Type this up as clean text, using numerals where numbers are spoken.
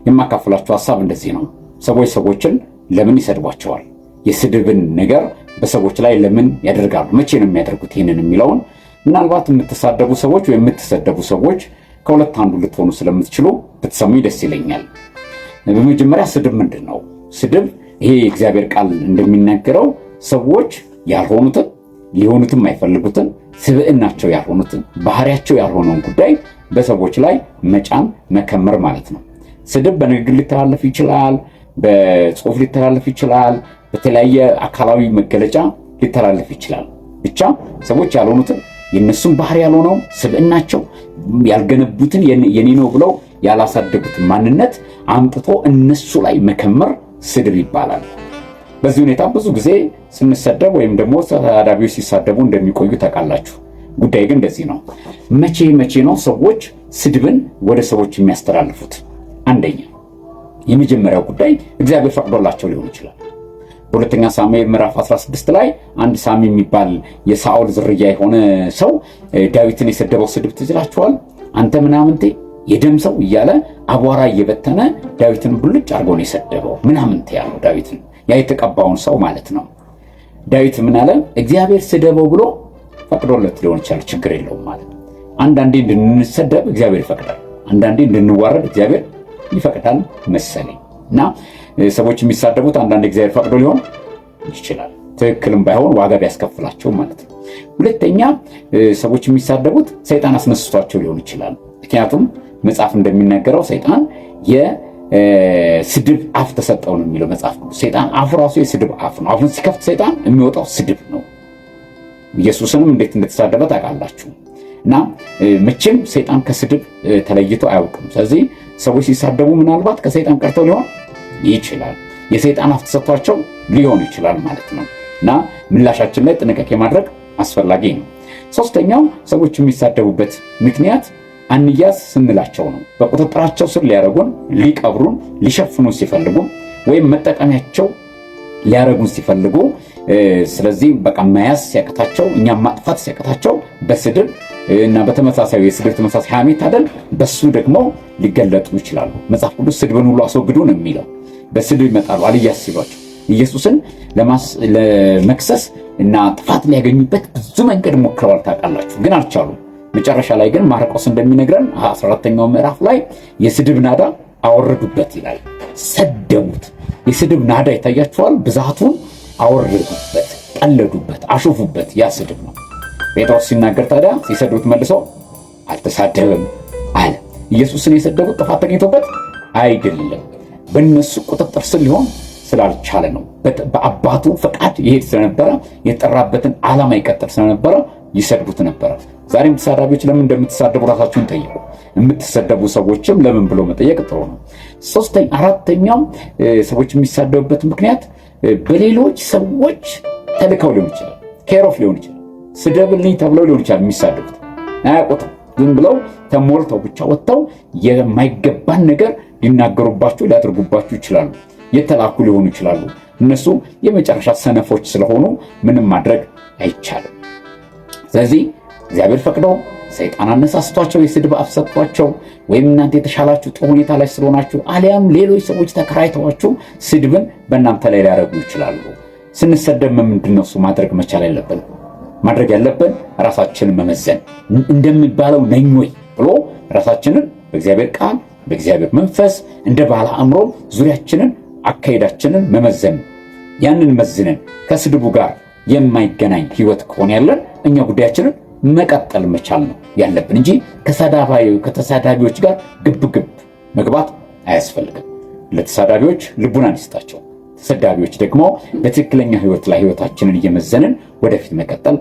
የማካፈላችሁ ሐሳብ እንደዚህ ነው። ሰዎች ሰዎችን ለምን ይሰድቧቸዋል? የስድብን ነገር በሰዎች ላይ ለምን ያደርጋሉ? መቼ ነው የሚያደርጉት ይህንን የሚለውን ምናልባት የምትሳደቡ ሰዎች ወይም የምትሰደቡ ሰዎች ከሁለት አንዱ ልትሆኑ ስለምትችሉ ብትሰሙኝ ደስ ይለኛል። በመጀመሪያ ስድብ ምንድን ነው? ስድብ ይሄ የእግዚአብሔር ቃል እንደሚናገረው ሰዎች ያልሆኑትን ሊሆኑትም አይፈልጉትን ስብዕናቸው ያልሆኑትን ባህሪያቸው ያልሆነውን ጉዳይ በሰዎች ላይ መጫን መከመር ማለት ነው። ስድብ በንግግር ሊተላለፍ ይችላል፣ በጽሁፍ ሊተላለፍ ይችላል፣ በተለያየ አካላዊ መገለጫ ሊተላለፍ ይችላል። ብቻ ሰዎች ያልሆኑትን የነሱን ባህሪ ያልሆነው ስብዕናቸው ያልገነቡትን የኔ ነው ብለው ያላሳደጉትን ማንነት አምጥቶ እነሱ ላይ መከመር ስድብ ይባላል። በዚህ ሁኔታ ብዙ ጊዜ ስንሰደብ ወይም ደግሞ ተሳዳቢዎች ሲሳደቡ እንደሚቆዩ ታውቃላችሁ። ጉዳይ ግን እንደዚህ ነው። መቼ ነው ሰዎች ስድብን ወደ ሰዎች የሚያስተላልፉት? አንደኛ የመጀመሪያው ጉዳይ እግዚአብሔር ፈቅዶላቸው ሊሆን ይችላል። በሁለተኛ ሳሙኤል ምዕራፍ 16 ላይ አንድ ሳሚ የሚባል የሳኦል ዝርያ የሆነ ሰው ዳዊትን የሰደበው ስድብ ትዝ ይላችኋል። አንተ ምናምንቴ የደም ሰው እያለ አቧራ እየበተነ ዳዊትን ብልጭ አድርጎ ነው የሰደበው። ምናምንቴ ያለው ዳዊትን ያ የተቀባውን ሰው ማለት ነው። ዳዊት ምን አለ? እግዚአብሔር ስደበው ብሎ ፈቅዶለት ሊሆን ይችላል፣ ችግር የለውም ማለት ነው። አንዳንዴ እንድንሰደብ እግዚአብሔር ይፈቅዳል፣ አንዳንዴ እንድንዋረድ እግዚአብሔር ይፈቅዳል መሰለኝ። እና ሰዎች የሚሳደቡት አንዳንድ እግዚአብሔር ፈቅዶ ሊሆን ይችላል፣ ትክክልም ባይሆን ዋጋ ቢያስከፍላቸው ማለት ነው። ሁለተኛ ሰዎች የሚሳደቡት ሰይጣን አስነስቷቸው ሊሆን ይችላል። ምክንያቱም መጽሐፍ እንደሚናገረው ሰይጣን የስድብ አፍ ተሰጠው ነው የሚለው መጽሐፍ ቅዱስ። ሰይጣን አፉ ራሱ የስድብ አፍ ነው። አፉን ሲከፍት ሰይጣን የሚወጣው ስድብ ነው። ኢየሱስንም እንዴት እንደተሳደበ ታውቃላችሁ። እና መቼም ሰይጣን ከስድብ ተለይቶ አያውቅም። ስለዚህ ሰዎች ሲሳደቡ ምናልባት ከሰይጣን ቀርተው ሊሆን ይችላል፣ የሰይጣን አፍ ተሰጥቷቸው ሊሆን ይችላል ማለት ነው። እና ምላሻችን ላይ ጥንቃቄ ማድረግ አስፈላጊ ነው። ሶስተኛው ሰዎች የሚሳደቡበት ምክንያት አንያዝ ስንላቸው ነው። በቁጥጥራቸው ስር ሊያረጉን፣ ሊቀብሩን፣ ሊሸፍኑን ሲፈልጉ ወይም መጠቀሚያቸው ሊያረጉን ሲፈልጉ፣ ስለዚህ በቃ መያዝ ሲያቅታቸው፣ እኛም ማጥፋት ሲያቅታቸው በስድብ እና በተመሳሳይ የስድብ ተመሳሳይ ሐሜት አይደል፣ በሱ ደግሞ ሊገለጡ ይችላሉ። መጽሐፍ ቅዱስ ስድብን ሁሉ አስወግዱ ነው የሚለው። በስድብ ይመጣሉ አልያዝ ሲሏቸው ኢየሱስን ለመክሰስ እና ጥፋት ሊያገኙበት ብዙ መንገድ ሞክረዋል ታውቃላችሁ፣ ግን አልቻሉም። መጨረሻ ላይ ግን ማርቆስ እንደሚነግረን 14ኛው ምዕራፍ ላይ የስድብ ናዳ አወረዱበት ይላል። ሰደቡት። የስድብ ናዳ ይታያችኋል። ብዛቱን አወረዱበት፣ ቀለዱበት፣ አሾፉበት። ያ ስድብ ነው። ጴጥሮስ ሲናገር ታዲያ ሲሰድቡት መልሶ አልተሳደበም አለ። ኢየሱስን የሰደቡት ጥፋት ተገኝቶበት አይደለም፣ በእነሱ ቁጥጥር ስር ሊሆን ስላልቻለ ነው። በአባቱ ፈቃድ ይሄድ ስለነበረ የተጠራበትን ዓላማ ይቀጥል ስለነበረ ይሰድቡት ነበረ። ዛሬም ተሳዳቢዎች ለምን እንደምትሳደቡ ራሳችሁን ጠይቁ። የምትሰደቡ ሰዎችም ለምን ብሎ መጠየቅ ጥሩ ነው። አራተኛው ሰዎች የሚሳደቡበት ምክንያት በሌሎች ሰዎች ተልከው ሊሆን ይችላል፣ ኬሮፍ ሊሆን ይችላል፣ ስደብልኝ ተብለው ሊሆን ይችላል። የሚሳደቡት አያውቁትም። ዝም ብለው ተሞልተው ብቻ ወጥተው የማይገባን ነገር ሊናገሩባችሁ ሊያደርጉባችሁ ይችላሉ። የተላኩ ሊሆኑ ይችላሉ። እነሱ የመጨረሻ ሰነፎች ስለሆኑ ምንም ማድረግ አይቻልም። ስለዚህ እግዚአብሔር ፈቅደው ሰይጣን አነሳስቷቸው የስድብ አፍ ሰጥቷቸው ወይም እናንተ የተሻላችሁ ጥሩ ሁኔታ ላይ ስለሆናችሁ አሊያም ሌሎች ሰዎች ተከራይተዋችሁ ስድብን በእናንተ ላይ ሊያደርጉ ይችላሉ። ስንሰደብ ምንድነው እሱ ማድረግ መቻል ያለብን? ማድረግ ያለብን ራሳችንን መመዘን፣ እንደሚባለው ነኝ ወይ ብሎ ራሳችንን በእግዚአብሔር ቃል በእግዚአብሔር መንፈስ እንደ ባለ አእምሮ ዙሪያችንን አካሄዳችንን መመዘን። ያንን መዝነን ከስድቡ ጋር የማይገናኝ ህይወት ከሆነ ያለን እኛ ጉዳያችንን መቀጠል መቻል ነው ያለብን እንጂ ከተሳዳቢዎች ጋር ግብግብ መግባት አያስፈልግም። ለተሳዳቢዎች ልቡናን ይስጣቸው። ተሰዳቢዎች ደግሞ በትክክለኛ ህይወት ላይ ህይወታችንን እየመዘንን ወደፊት መቀጠል